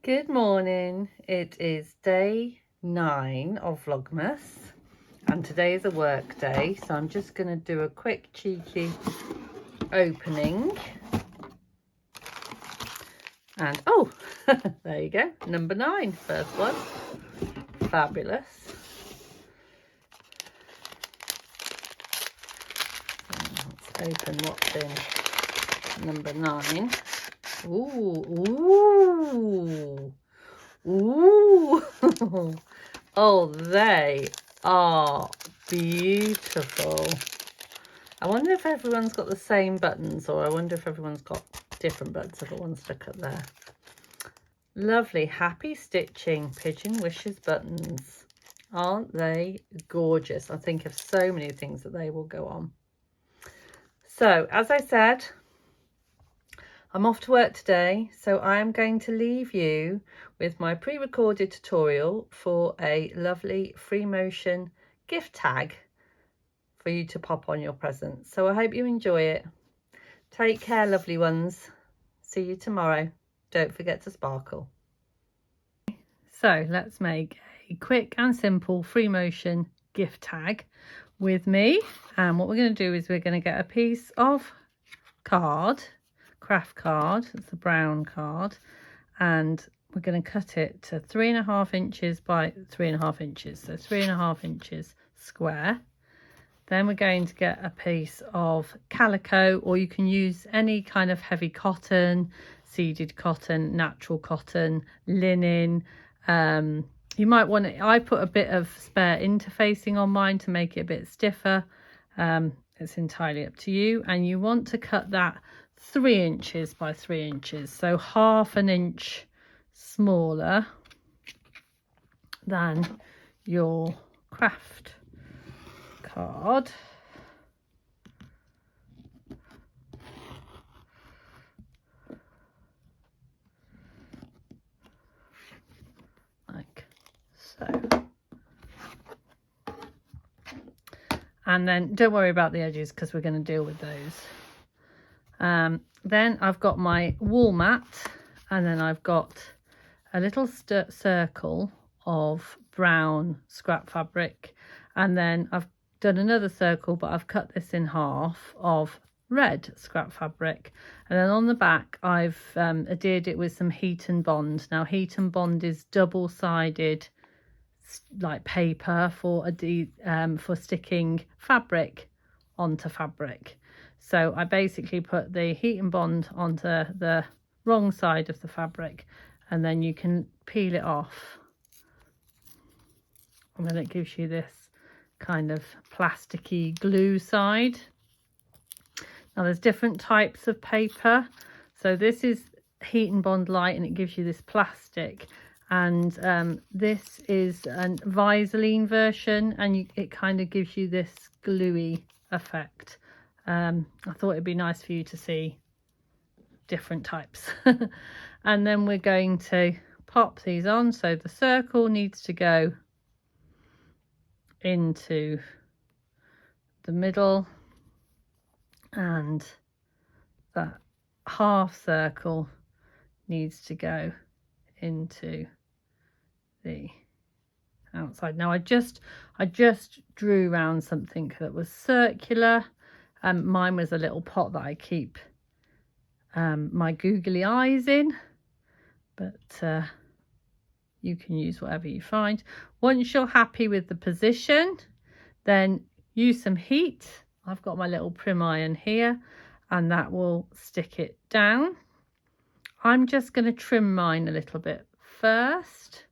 Good morning. It is day 9 of Vlogmas and today is a work day, so I'm just going to do a quick cheeky opening and oh there you go, number 9, first one. Fabulous. So let's open what's in number 9. Ooh. Oh, they are beautiful. I wonder if everyone's got the same buttons, or I wonder if everyone's got different buttons. I've got one stuck up there. Lovely, happy stitching pigeon wishes buttons. Aren't they gorgeous? I think of so many things that they will go on. So, as I said, I'm off to work today, so I am going to leave you with my pre-recorded tutorial for a lovely free motion gift tag for you to pop on your present. So I hope you enjoy it. Take care, lovely ones. See you tomorrow. Don't forget to sparkle. So let's make a quick and simple free motion gift tag with me. And what we're going to do is we're going to get a piece of craft card, it's a brown card, and we're going to cut it to 3.5 inches by 3.5 inches, so 3.5 inches square. Then we're going to get a piece of calico, or you can use any kind of heavy cotton, seeded cotton, natural cotton, linen. You might want to, I put a bit of spare interfacing on mine to make it a bit stiffer. It's entirely up to you, and you want to cut that 3 inches by 3 inches, so 1/2 inch smaller than your craft card. Like so. And then don't worry about the edges because we're going to deal with those. Then I've got my wall mat, and then I've got a little circle of brown scrap fabric, and then I've done another circle, but I've cut this in half, of red scrap fabric, and then on the back I've adhered it with some heat and bond. Now heat and bond is double-sided like paper for sticking fabric onto fabric. So I basically put the heat and bond onto the wrong side of the fabric, and then you can peel it off, and then it gives you this kind of plasticky glue side. Now there's different types of paper, so this is heat and bond light, and it gives you this plastic, and this is a Vaseline version, and it kind of gives you this gluey effect. I thought it'd be nice for you to see different types. And then we're going to pop these on. So the circle needs to go into the middle, and that half circle needs to go into the outside. Now I just drew around something that was circular. Mine was a little pot that I keep my googly eyes in, but you can use whatever you find. Once you're happy with the position, then use some heat. I've got my little prim iron here, and that will stick it down. I'm just going to trim mine a little bit first.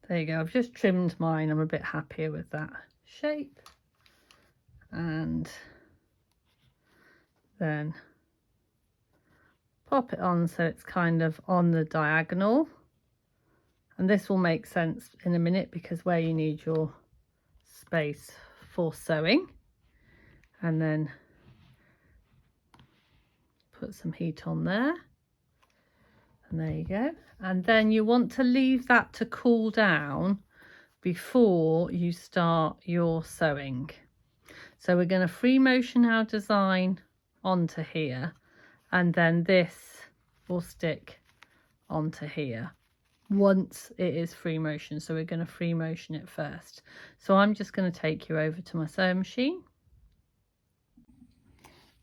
There you go, I've just trimmed mine. I'm a bit happier with that shape. And then pop it on so it's kind of on the diagonal, and this will make sense in a minute because where you need your space for sewing. And then put some heat on there, and there you go. And then you want to leave that to cool down before you start your sewing. So we're going to free motion our design onto here, and then this will stick onto here once it is free motion. So we're going to free motion it first. So I'm just going to take you over to my sewing machine.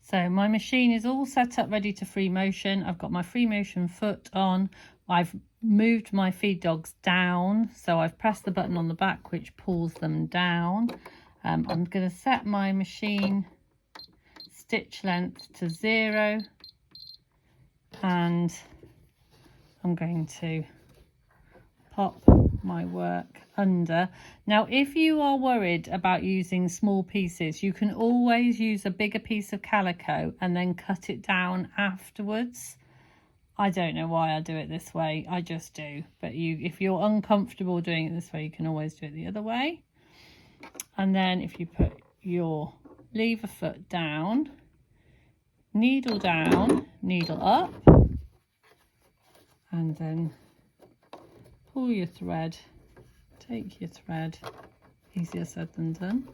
So my machine is all set up ready to free motion. I've got my free motion foot on. I've moved my feed dogs down, so I've pressed the button on the back which pulls them down. I'm going to set my machine stitch length to 0, and I'm going to pop my work under. Now if you are worried about using small pieces, you can always use a bigger piece of calico and then cut it down afterwards. I don't know why I do it this way, I just do. But if you're uncomfortable doing it this way, you can always do it the other way. And then if you put your lever foot down, needle up, and then pull your thread, take your thread, easier said than done.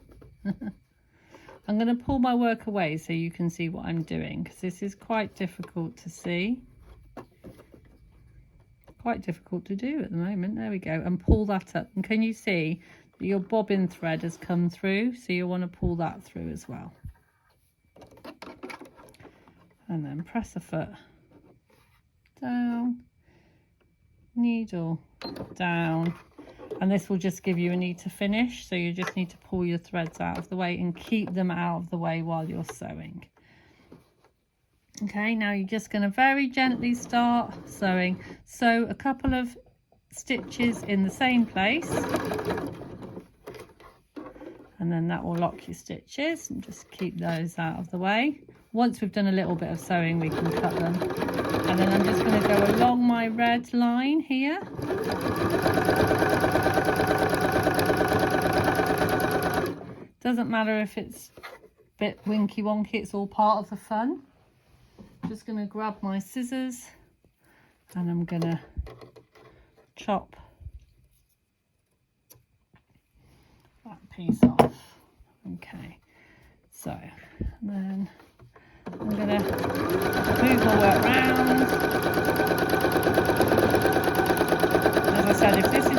I'm going to pull my work away so you can see what I'm doing, because this is quite difficult to see. Quite difficult to do at the moment. There we go, and pull that up. And can you see that your bobbin thread has come through? So you want to pull that through as well. And then press the foot down, needle down, and this will just give you a need to finish. So you just need to pull your threads out of the way and keep them out of the way while you're sewing. Okay, now you're just going to very gently start sewing. Sew a couple of stitches in the same place, and then that will lock your stitches, and just keep those out of the way. Once we've done a little bit of sewing, we can cut them. And then I'm just going to go along my red line here. Doesn't matter if it's a bit winky wonky, it's all part of the fun. Just going to grab my scissors and I'm going to chop that piece off. Okay, so then I'm going to move my work round. As I said, if this is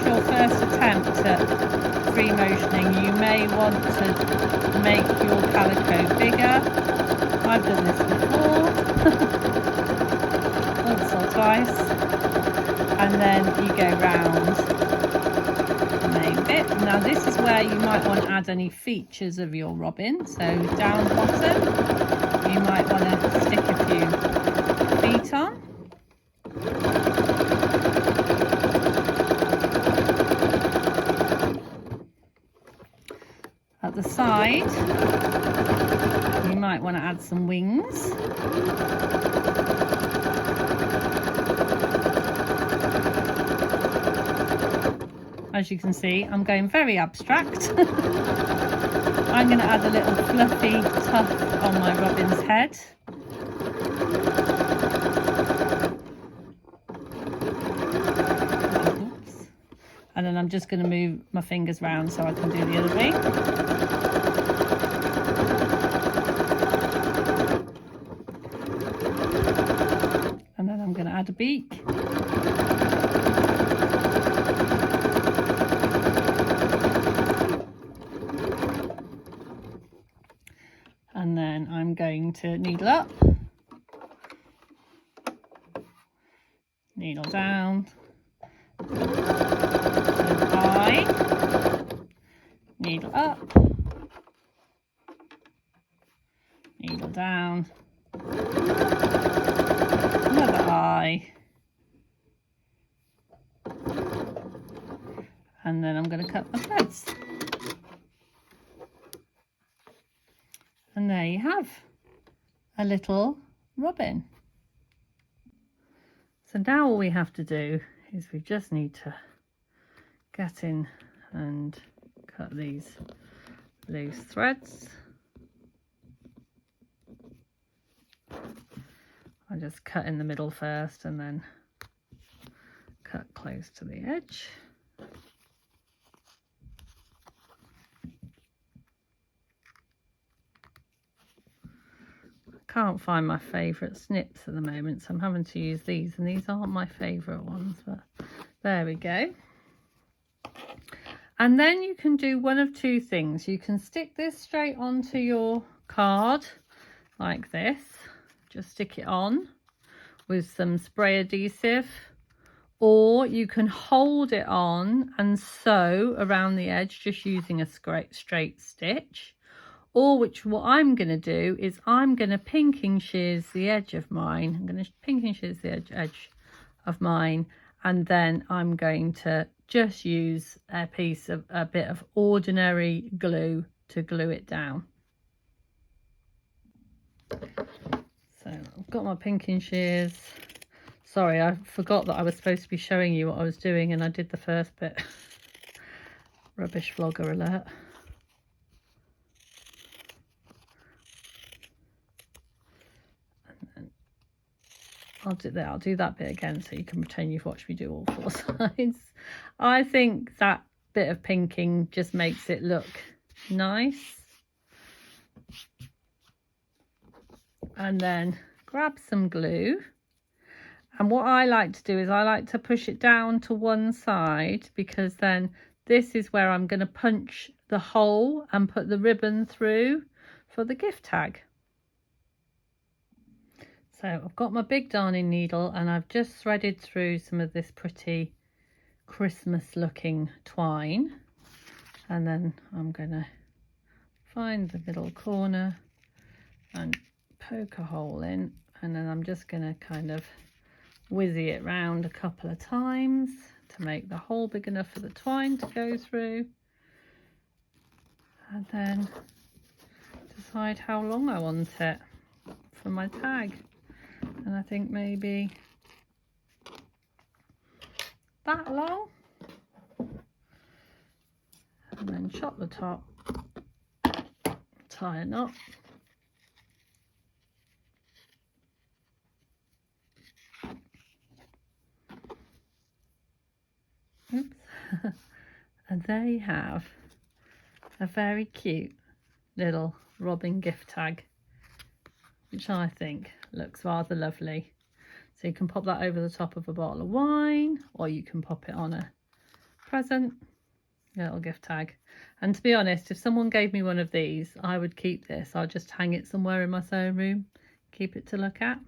your first attempt at free motioning, you may want to make your calico bigger. I've done this before, once or twice, and then you go round the main bit. Now this is where you might want to add any features of your robin. So down the bottom, you might want to stick a few feet on. At the side, you might want to add some wings. As you can see, I'm going very abstract. I'm going to add a little fluffy tuft on my robin's head. Oops. And then I'm just going to move my fingers round so I can do the other wing. And then I'm going to add a beak. And then I'm going to needle up, needle down, eye, needle up, needle down, another eye, and then I'm going to cut my threads. And there you have a little robin. So now all we have to do is we just need to get in and cut these loose threads. I just cut in the middle first and then cut close to the edge. can't find my favourite snips at the moment, so I'm having to use these, and these aren't my favourite ones, but there we go. And then you can do one of two things. You can stick this straight onto your card like this, just stick it on with some spray adhesive, or you can hold it on and sew around the edge just using a straight stitch. Or what I'm going to do is I'm going to pinking shears the edge of mine. I'm going to pinking shears the edge of mine, and then I'm going to just use a bit of ordinary glue to glue it down. So I've got my pinking shears. Sorry, I forgot that I was supposed to be showing you what I was doing, and I did the first bit. Rubbish vlogger alert. I'll do that bit again so you can pretend you've watched me do all four sides. I think that bit of pinking just makes it look nice. And then grab some glue. And what I like to do is I like to push it down to one side, because then this is where I'm going to punch the hole and put the ribbon through for the gift tag. So I've got my big darning needle, and I've just threaded through some of this pretty Christmas looking twine, and then I'm going to find the middle corner and poke a hole in, and then I'm just going to kind of whizzy it round a couple of times to make the hole big enough for the twine to go through, and then decide how long I want it for my tag. And I think maybe that long, and then chop the top, tie a knot, oops. And there you have a very cute little Robin gift tag, which I think looks rather lovely. So you can pop that over the top of a bottle of wine, or you can pop it on a present, a little gift tag. And to be honest, if someone gave me one of these, I would keep this. I'll just hang it somewhere in my sewing room, keep it to look at.